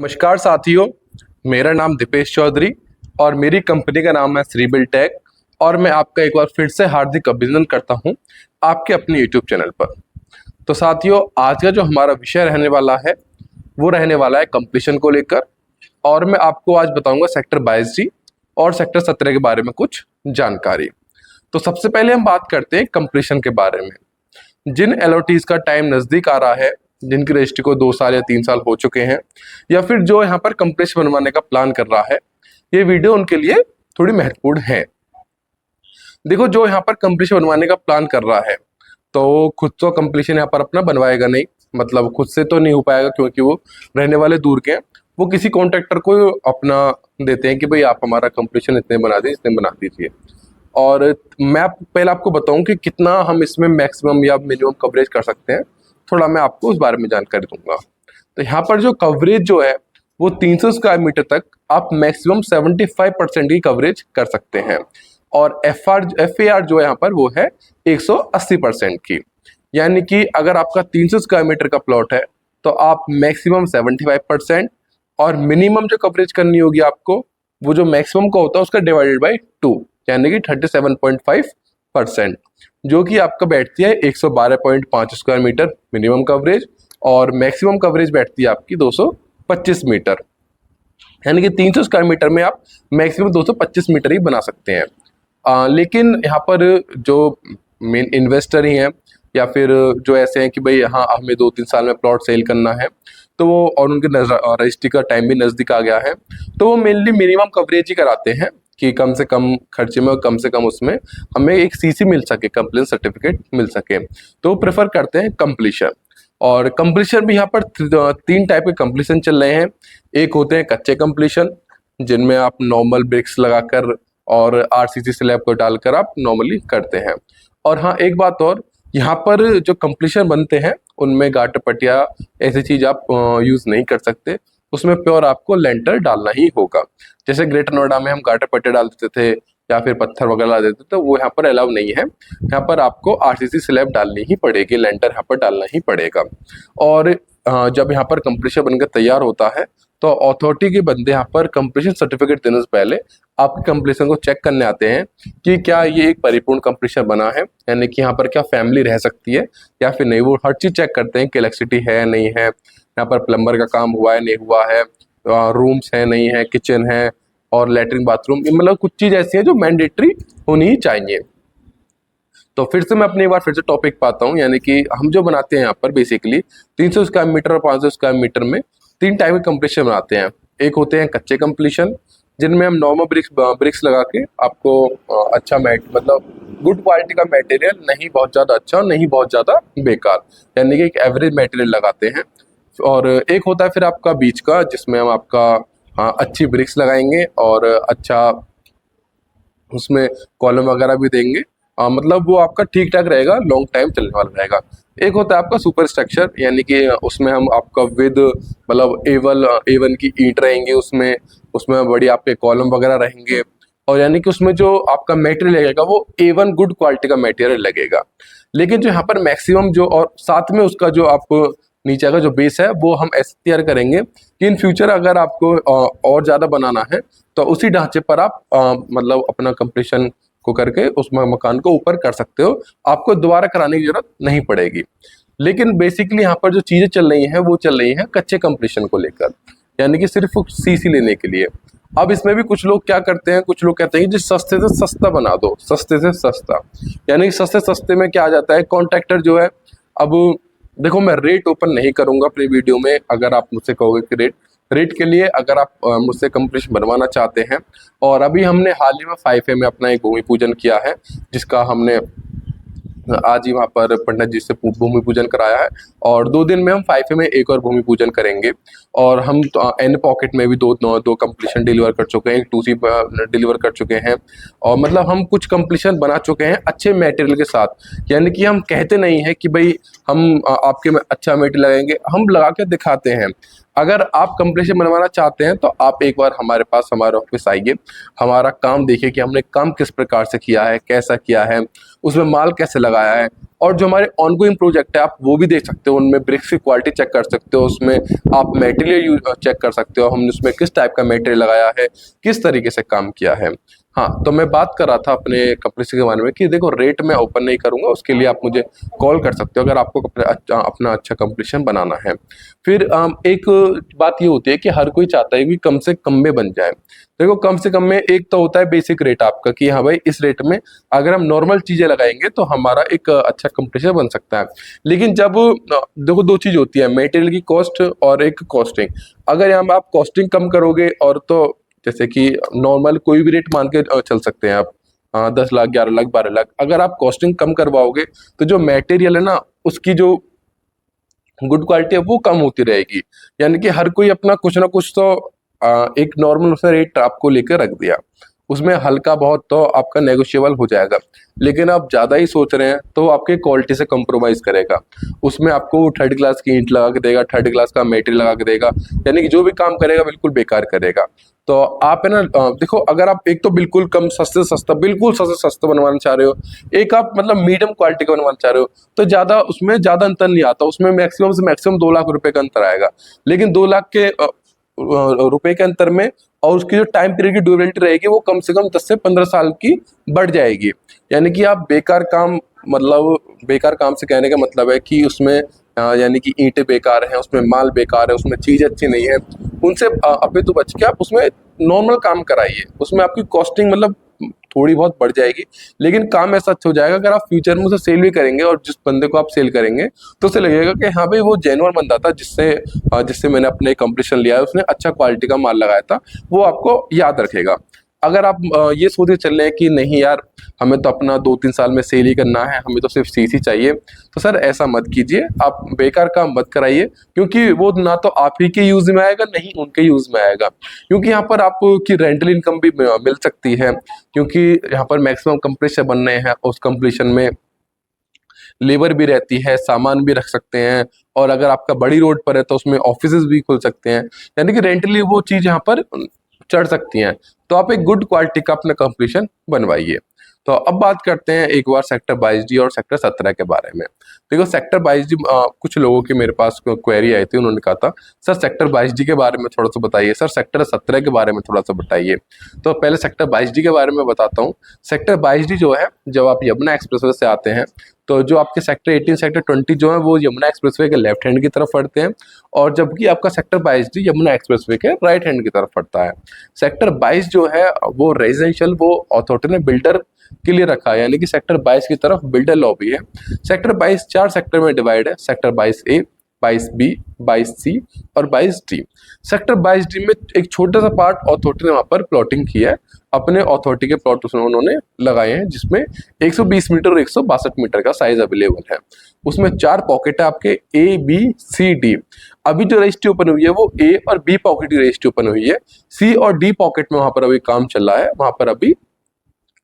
नमस्कार साथियों, मेरा नाम दीपेश चौधरी और मेरी कंपनी का नाम है श्रीबिल टेक और मैं आपका एक बार फिर से हार्दिक अभिनंदन करता हूं आपके अपने यूट्यूब चैनल पर। तो साथियों, आज का जो हमारा विषय रहने वाला है वो रहने वाला है कंप्लीशन को लेकर और मैं आपको आज बताऊंगा सेक्टर 22G और सेक्टर 17 के बारे में कुछ जानकारी। तो सबसे पहले हम बात करते हैं कंप्लीशन के बारे में। जिन एलओटीज का टाइम नज़दीक आ रहा है, जिनकी रजिस्ट्री को 2 साल या 3 साल हो चुके हैं या फिर जो यहाँ पर कंप्लीशन बनवाने का प्लान कर रहा है, ये वीडियो उनके लिए थोड़ी महत्वपूर्ण है। देखो, जो यहाँ पर कंप्लीशन बनवाने का प्लान कर रहा है तो खुद तो कंप्लीशन यहाँ पर अपना बनवाएगा नहीं, मतलब खुद से तो नहीं हो पाएगा क्योंकि वो रहने वाले दूर के हैं। वो किसी कॉन्ट्रैक्टर को अपना देते हैं कि भाई आप हमारा कंप्लीशन इतने बना दीजिए, इतने बना दीजिए। और मैं पहले आपको बताऊं कि कितना हम इसमें मैक्सिमम या मिनिमम कवरेज कर सकते हैं, थोड़ा मैं आपको उस बारे में जानकारी दूंगा। तो यहाँ पर जो कवरेज जो है वो 300 स्क्वायर मीटर तक आप मैक्सिमम 75% की कवरेज कर सकते हैं और FAR जो है यहाँ पर वो है 180% की। यानी कि अगर आपका 300 स्क्वायर मीटर का प्लॉट है तो आप मैक्सिमम 75% और मिनिमम जो कवरेज करनी होगी आपको, वो जो मैक्सिमम का होता है उसका डिवाइडेड बाई 2 यानी कि 37.5%, जो कि आपका बैठती है 112.5 स्क्वायर मीटर मिनिमम कवरेज और मैक्सिमम कवरेज बैठती है आपकी 225 मीटर। यानी कि 300 स्क्वायर मीटर में आप मैक्सिमम 225 मीटर ही बना सकते हैं। लेकिन यहाँ पर जो मेन इन्वेस्टर ही हैं या फिर जो ऐसे हैं कि भाई हाँ हमें 2-3 साल में प्लॉट सेल करना है, तो वो और उनके रजिस्ट्री का टाइम भी नज़दीक आ गया है, तो वो मेनली मिनिमम कवरेज ही कराते हैं कि कम से कम खर्चे में और कम से कम उसमें हमें एक CC मिल सके, कंप्लीशन सर्टिफिकेट मिल सके, तो प्रेफर करते हैं कंप्लीशन। और कंप्लीशन भी यहाँ पर 3 टाइप के कंप्लीशन चल रहे हैं। एक होते हैं कच्चे कंप्लीशन, जिनमें आप नॉर्मल ब्रिक्स लगाकर और RCC स्लैब को डालकर आप नॉर्मली करते हैं। और हाँ, एक बात और, यहाँ पर जो कंप्लीशन बनते हैं उनमें गाटर पटिया ऐसी चीज आप यूज नहीं कर सकते, उसमें प्योर आपको लेंटर डालना ही होगा। जैसे ग्रेटर नोएडा में हम गाटर पट्टे डाल देते थे या फिर पत्थर वगैरह डाल देते थे, तो वो यहाँ पर अलाउ नहीं है। यहाँ पर आपको RCC स्लैब डालनी ही पड़ेगी, लेंटर यहाँ पर डालना ही पड़ेगा। और जब यहाँ पर कंप्लीशन बनकर तैयार होता है तो अथॉरिटी के बंदे यहाँ पर कंप्लीशन सर्टिफिकेट देने से पहले आपके कंप्लीशन को चेक करने आते हैं कि क्या ये एक परिपूर्ण कंप्लीशन बना है, यानी कि यहाँ पर क्या फैमिली रह सकती है या फिर नहीं। वो हर चीज चेक करते हैं कि इलेक्ट्रिसिटी है नहीं है, यहाँ पर प्लम्बर का काम हुआ है नहीं हुआ है, रूम्स है नहीं है, किचन है और लेटरिन बाथरूम, मतलब कुछ चीज ऐसी है जो मैंडेटरी होनी ही चाहिए। तो फिर से मैं अपनी एक बार फिर से टॉपिक पाता हूँ, यानी कि हम जो बनाते हैं यहाँ पर बेसिकली 300 स्क्वायर मीटर और 500 स्क्वायर मीटर में 3 टाइप के कंप्लीशन बनाते हैं। एक होते हैं कच्चे कंप्लीशन, जिनमें हम नॉर्मल ब्रिक्स लगा के आपको अच्छा मतलब गुड क्वालिटी का मटेरियल, नहीं बहुत ज़्यादा अच्छा और नहीं बहुत ज़्यादा बेकार, यानी कि एक एवरेज मटेरियल लगाते हैं। और एक होता है फिर आपका बीच का, जिसमें हम आपका अच्छी ब्रिक्स लगाएंगे और अच्छा उसमें कॉलम वगैरह भी देंगे, मतलब वो आपका ठीक ठाक रहेगा, लॉन्ग टाइम चलने वाला रहेगा। एक होता है आपका सुपर स्ट्रक्चर, यानी कि उसमें हम आपका विद मतलब A1 की ईंट रहेंगी, उसमें बड़ी आपके कॉलम वगैरह रहेंगे और यानी कि उसमें जो आपका मटेरियल लगेगा वो A1 गुड क्वालिटी का मटेरियल लगेगा। लेकिन जो यहाँ पर मैक्सिमम जो और साथ में उसका जो आपको नीचे का जो बेस है वो हम ऐसे तैयार करेंगे कि इन फ्यूचर अगर आपको और ज़्यादा बनाना है तो उसी ढांचे पर आप मतलब अपना कंप्लीशन को करके उस मकान को ऊपर कर सकते हो, आपको दोबारा कराने की जरूरत नहीं पड़ेगी। लेकिन बेसिकली यहाँ पर जो चीजें चल रही हैं वो चल रही हैं कच्चे कंप्लीशन को लेकर, यानी कि सिर्फ CC लेने के लिए। अब इसमें भी कुछ लोग क्या करते हैं, कुछ लोग कहते हैं कि सस्ते से सस्ता बना दो, सस्ते से सस्ता, यानी कि सस्ते सस्ते में क्या आ जाता है, कॉन्ट्रैक्टर जो है, अब देखो मैं रेट ओपन नहीं करूंगा अपनी वीडियो में, अगर आप मुझसे कहोगे कि रेट के लिए अगर आप मुझसे कंप्लीशन बनवाना चाहते हैं। और अभी हमने हाल ही में 5A में अपना एक भूमि पूजन किया है, जिसका हमने आज ही वहाँ पर पंडित जी से भूमि पूजन कराया है और 2 दिन में हम 5A में एक और भूमि पूजन करेंगे। और हम एन पॉकेट में भी दो कंप्लीशन डिलीवर कर चुके हैं, एक 2C डिलीवर कर चुके हैं और मतलब हम कुछ कंप्लीशन बना चुके हैं अच्छे मटेरियल के साथ। यानी कि हम कहते नहीं है कि भाई हम आपके में अच्छा मटेरियल लगाएंगे, हम लगा के दिखाते हैं। अगर आप कंप्लीशन बनवाना चाहते हैं तो आप एक बार हमारे पास, हमारे ऑफिस आइए, हमारा काम देखिए कि हमने काम किस प्रकार से किया है, कैसा किया है, उसमें माल कैसे लगाया है, और जो हमारे ऑनगोइंग प्रोजेक्ट है आप वो भी देख सकते हो, उनमें ब्रिक्स की क्वालिटी चेक कर सकते हो, उसमें आप मटेरियल यूज चेक कर सकते हो, हमने उसमें किस टाइप का मटेरियल लगाया है, किस तरीके से काम किया है। हाँ, तो मैं बात कर रहा था अपने कंपनी के बारे में कि देखो रेट मैं ओपन नहीं करूंगा, उसके लिए आप मुझे कॉल कर सकते हो अगर आपको अपना अच्छा कंपटीशन बनाना है। फिर एक बात ये होती है कि हर कोई चाहता है कि कम से कम में बन जाए। देखो कम से कम में एक तो होता है बेसिक रेट आपका कि हाँ भाई इस रेट में अगर हम नॉर्मल चीजें लगाएंगे तो हमारा एक अच्छा कंपटीशन बन सकता है। लेकिन जब देखो दो चीज होती है, मटेरियल की कॉस्ट और एक कॉस्टिंग। अगर यहाँ आप कॉस्टिंग कम करोगे, और तो जैसे कि नॉर्मल कोई भी रेट मान के चल सकते हैं आप, 10 लाख, 11 लाख, 12 लाख, अगर आप कॉस्टिंग कम करवाओगे तो जो मटेरियल है ना उसकी जो गुड क्वालिटी है वो कम होती रहेगी। यानी कि हर कोई अपना कुछ ना कुछ तो एक नॉर्मल उसने रेट आपको लेकर रख दिया, उसमें हल्का बहुत तो आपका नेगोशिएबल हो जाएगा। लेकिन आप ज्यादा ही सोच रहे हैं तो आपके क्वालिटी से कॉम्प्रोमाइज करेगा, उसमें आपको थर्ड क्लास की ईंट लगा के देगा, थर्ड क्लास का मेटेरियल लगा के देगा, यानी कि जो भी काम करेगा बिल्कुल बेकार करेगा। तो आप है ना देखो अगर आप एक तो बिल्कुल कम सस्ते सस्ता, बिल्कुल सस्ते सस्ता बनवाना चाह रहे हो, एक आप मतलब मीडियम क्वालिटी का बनवाना चाह रहे हो, तो ज्यादा उसमें ज्यादा अंतर नहीं आता, उसमें मैक्सिमम से मैक्सिमम 2 लाख रुपए का अंतर आएगा। लेकिन 2 लाख के रुपए के अंतर में और उसकी जो टाइम पीरियड की ड्यूरेबिलिटी रहेगी वो कम से कम 10 से 15 साल की बढ़ जाएगी। यानी कि आप बेकार काम, मतलब बेकार काम से कहने का मतलब है कि उसमें यानी कि ईंटें बेकार हैं, उसमें माल बेकार है, उसमें चीज अच्छी नहीं है, उनसे अपने तो बच के आप उसमें नॉर्मल काम कराइए। उसमें आपकी कॉस्टिंग मतलब थोड़ी बहुत बढ़ जाएगी, लेकिन काम ऐसा अच्छा हो जाएगा अगर आप फ्यूचर में उसे सेल भी करेंगे और जिस बंदे को आप सेल करेंगे तो उसे लगेगा कि हाँ भाई वो जेन्युइन बंदा था जिससे जिससे मैंने अपने कंपटीशन लिया है, उसने अच्छा क्वालिटी का माल लगाया था, वो आपको याद रखेगा। अगर आप ये सोचे चल रहे हैं कि नहीं यार हमें तो अपना 2-3 साल में सेल ही करना है, हमें तो सिर्फ सीसी चाहिए, तो सर ऐसा मत कीजिए, आप बेकार काम मत कराइए, क्योंकि वो ना तो आप ही के यूज में आएगा नहीं उनके यूज में आएगा। क्योंकि यहाँ पर आपकी रेंटल इनकम भी मिल सकती है, क्योंकि यहाँ पर मैक्सिमम कंप्रेशन बन रहे हैं, उस कंप्लीशन में लेबर भी रहती है, सामान भी रख सकते हैं, और अगर आपका बड़ी रोड पर है तो उसमें ऑफिसेज भी खुल सकते हैं, यानी कि रेंटली वो चीज यहाँ पर चढ़ सकती हैं। तो आप एक गुड क्वालिटी का अपना कंप्लीशन बनवाइए। तो अब बात करते हैं एक बार सेक्टर 22D और सेक्टर 17 के बारे में। देखो सेक्टर 22D कुछ लोगों की मेरे पास क्वेरी आई थी, उन्होंने कहा था सर सेक्टर 22D के बारे में थोड़ा सा बताइए, सर सेक्टर 17 के बारे में थोड़ा सा बताइए। तो पहले सेक्टर 22D के बारे में बताता हूँ। सेक्टर 22D जो है, जब आप यमुना एक्सप्रेसवे से आते हैं तो जो आपके सेक्टर 18, सेक्टर 20 जो है वो यमुना एक्सप्रेसवे के लेफ्ट हैंड की तरफ पड़ते हैं, और जबकि आपका सेक्टर 22D यमुना एक्सप्रेसवे के राइट हैंड की तरफ पड़ता है। सेक्टर 22 जो है वो रेजिडेंशियल, वो अथॉरिटी ने बिल्डर के लिए रखा है, यानी कि सेक्टर 22 की तरफ बिल्डर लॉबी है। सेक्टर 22 4 सेक्टर में डिवाइड है, सेक्टर 22A, 22B, 22C और 22D। सेक्टर 22D में एक छोटा सा पार्ट अथॉरिटी ने वहां पर प्लॉटिंग किया है, अपने अथॉरिटी के प्लॉट उसमें उन्होंने लगाए हैं, जिसमें 120 मीटर और 162 मीटर का साइज अवेलेबल है। उसमें 4 पॉकेट है आपके A, B, C, D। अभी जो रजिस्ट्री ओपन हुई है वो A और B पॉकेट की रजिस्ट्री ओपन हुई है, C और D पॉकेट में वहां पर अभी काम चल रहा है, वहां पर अभी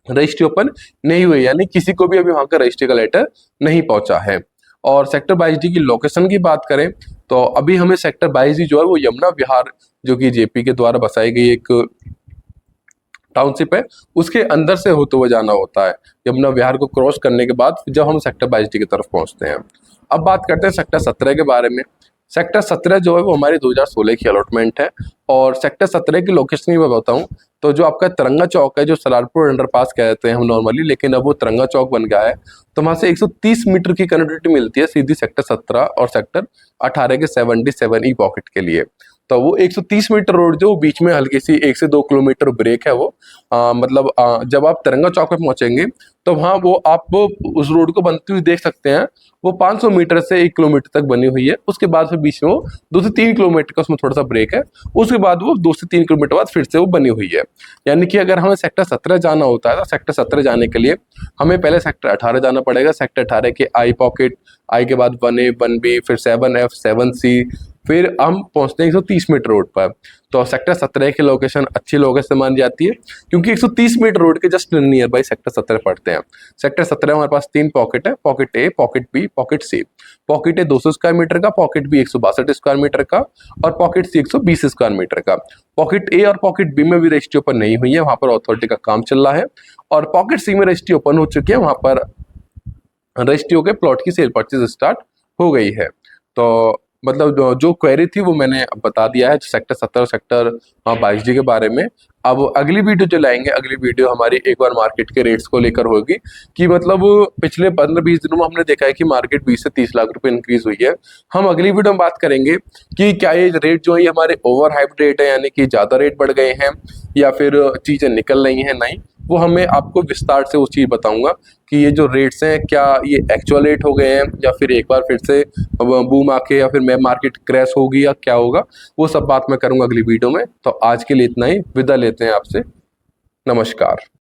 रजिस्ट्री ओपन नहीं हुई, यानी किसी को भी अभी वहां का रजिस्ट्री का लेटर नहीं पहुंचा है। और सेक्टर 22D की लोकेशन की बात करें तो अभी हमें सेक्टर 22D जो है वो यमुना विहार, जो कि जेपी के द्वारा बसाई गई एक टाउनशिप है, उसके अंदर से होते हुए जाना होता है। यमुना विहार को क्रॉस करने के बाद जब हम सेक्टर 22D की तरफ पहुंचते हैं। अब बात करते हैं सेक्टर 17 के बारे में। सेक्टर 17 जो है वो हमारी 2016 की अलॉटमेंट है, और सेक्टर 17 की लोकेशन मैं बताऊं तो जो आपका तिरंगा चौक है, जो सलारपुर अंडरपास कहते हैं हम नॉर्मली, लेकिन अब वो तिरंगा चौक बन गया है, तो वहां से 130 मीटर की कनेक्टिविटी मिलती है सीधी सेक्टर 17 और सेक्टर 18 के 77E पॉकेट के लिए। तो वो 130 मीटर रोड जो बीच में हल्की सी 1 से 2 किलोमीटर ब्रेक है, वो मतलब जब आप तिरंगा चौक पे पहुंचेंगे तो वहाँ वो आप उस रोड को बनती हुई देख सकते हैं। वो 500 मीटर से 1 किलोमीटर तक बनी हुई है, उसके बाद फिर बीच में वो 2 से 3 किलोमीटर का उसमें थोड़ा सा ब्रेक है, उसके बाद वो 2 से 3 किलोमीटर बाद फिर से वो बनी हुई है। यानी कि अगर हमें सेक्टर 17 जाना होता है तो सेक्टर 17 जाने के लिए हमें पहले सेक्टर 18 जाना पड़ेगा। सेक्टर 18 के आई पॉकेट, आई के बाद 1A, 1B, फिर 7F, 7C, फिर हम पहुंचते हैं 130 मीटर रोड पर। तो सेक्टर 17 की लोकेशन अच्छी लोकेशन मानी जाती है, क्योंकि 130 मीटर रोड के जस्ट नियर बाई सेक्टर 17 पड़ते हैं। सेक्टर 17 हमारे पास 3 पॉकेट है, pocket A, pocket B, pocket C। Pocket A 200 square metre का, पॉकेट B 162 स्क्वायर मीटर का, और पॉकेट C 120 स्क्वायर मीटर का। पॉकेट A और पॉकेट B में भी रजिस्ट्री ओपन नहीं हुई है, वहां पर अथॉरिटी का काम चल रहा है, और पॉकेट C में रजिस्ट्री ओपन हो चुकी है, वहां पर रजिस्ट्री होकर प्लॉट की सेल परचेज स्टार्ट हो गई है। तो मतलब जो क्वेरी थी वो मैंने बता दिया है सेक्टर 17 सेक्टर 22D के बारे में। अब अगली वीडियो जो लाएंगे, अगली वीडियो हमारी एक बार मार्केट के रेट्स को लेकर होगी कि मतलब पिछले 15-20 दिनों में हमने देखा है कि मार्केट 20 से 30 लाख रुपए इंक्रीज हुई है। हम अगली वीडियो में बात करेंगे कि क्या ये रेट जो है हमारे ओवर हाइप रेट है, यानी कि ज़्यादा रेट बढ़ गए हैं या फिर चीज़ें निकल रही हैं। नहीं, वो हमें आपको विस्तार से उस चीज़ बताऊंगा कि ये जो रेट्स हैं क्या ये एक्चुअल रेट हो गए हैं या फिर एक बार फिर से बूम आके या फिर मैं मार्केट क्रैश होगी या क्या होगा, वो सब बात मैं करूंगा अगली वीडियो में। तो आज के लिए इतना ही, विदा लेते हैं आपसे। नमस्कार।